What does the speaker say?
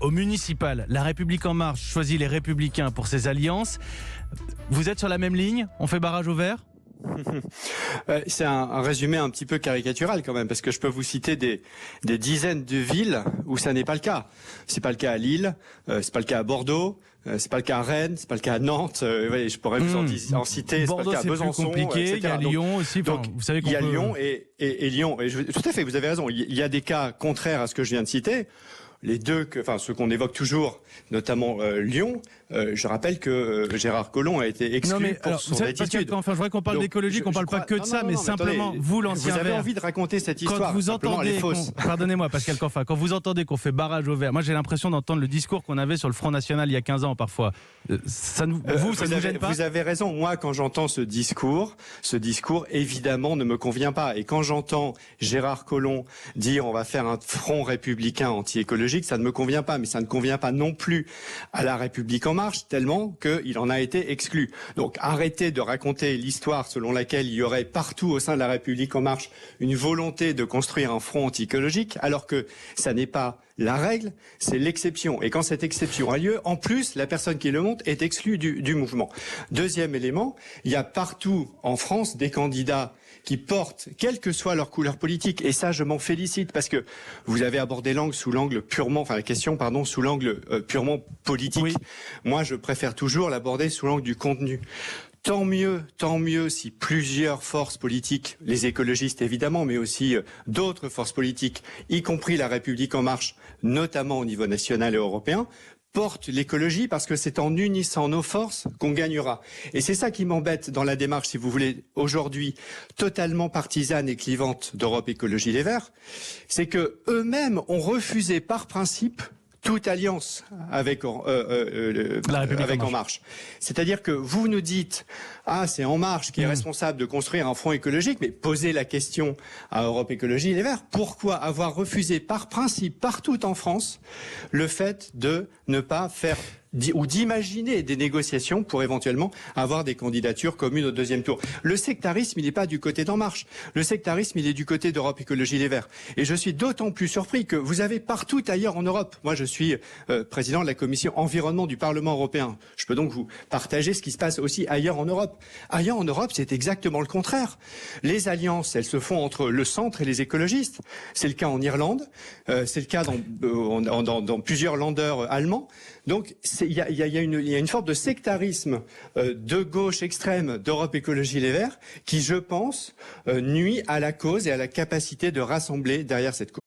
Au municipal, La République En Marche choisit les Républicains pour ses alliances. Vous êtes sur la même ligne? On fait barrage au vert? C'est un résumé un petit peu caricatural quand même, parce que je peux vous citer des dizaines de villes où ça n'est pas le cas. C'est pas le cas à Lille, c'est pas le cas à Bordeaux, c'est pas le cas à Rennes, c'est pas le cas à Nantes. Je pourrais vous en citer. Bordeaux, c'est pas le cas à Besançon, plus compliqué. etc. Il y a Lyon aussi. Donc, vous savez il y a Lyon et Lyon. Tout à fait, vous avez raison. Il y a des cas contraires à ce que je viens de citer. Les deux, ceux qu'on évoque toujours, notamment Lyon, je rappelle que Gérard Collomb a été exclu pour son attitude. Enfin, je voudrais qu'on parle d'écologie, qu'on parle pas que de ça, mais simplement, attendez, vous, l'ancien Vous avez vert, envie de raconter cette histoire. Quand vous entendez, pardonnez-moi, Pascal Canfin, quand vous entendez qu'on fait barrage au vert, moi j'ai l'impression d'entendre le discours qu'on avait sur le Front National il y a 15 ans parfois. Ça ne vous gêne pas? Vous avez raison. Moi, quand j'entends ce discours évidemment ne me convient pas. Et quand j'entends Gérard Collomb dire on va faire un front républicain anti-écologique, ça ne me convient pas. Mais ça ne convient pas non plus à La République En Marche, tellement qu'il en a été exclu. Donc arrêtez de raconter l'histoire selon laquelle il y aurait partout au sein de La République En Marche une volonté de construire un front anti-écologique, alors que ça n'est pas la règle, c'est l'exception. Et quand cette exception a lieu, en plus, la personne qui le monte est exclue du mouvement. Deuxième élément, il y a partout en France des candidats qui portent, quelle que soit leur couleur politique. Et ça, je m'en félicite, parce que vous avez abordé la question, sous l'angle purement politique. Oui. Moi, je préfère toujours l'aborder sous l'angle du contenu. Tant mieux si plusieurs forces politiques, les écologistes évidemment, mais aussi d'autres forces politiques, y compris La République En Marche, notamment au niveau national et européen, portent l'écologie, parce que c'est en unissant nos forces qu'on gagnera. Et c'est ça qui m'embête dans la démarche, si vous voulez, aujourd'hui, totalement partisane et clivante d'Europe Écologie Les Verts, c'est que eux-mêmes ont refusé par principe toute alliance avec En Marche. C'est-à-dire que vous nous dites c'est En Marche qui est responsable de construire un front écologique, mais posez la question à Europe Écologie Les Verts. Pourquoi avoir refusé par principe partout en France le fait de ne pas faire ou d'imaginer des négociations pour éventuellement avoir des candidatures communes au deuxième tour? Le sectarisme, il n'est pas du côté d'En Marche. Le sectarisme, il est du côté d'Europe Écologie Les Verts. Et je suis d'autant plus surpris que vous avez partout ailleurs en Europe. Moi, je suis président de la commission environnement du Parlement européen. Je peux donc vous partager ce qui se passe aussi ailleurs en Europe. Ailleurs en Europe, c'est exactement le contraire. Les alliances, elles se font entre le centre et les écologistes. C'est le cas en Irlande. C'est le cas dans plusieurs länders allemands. Donc, il y a une forme de sectarisme de gauche extrême d'Europe Écologie Les Verts qui, je pense, nuit à la cause et à la capacité de rassembler derrière cette cause.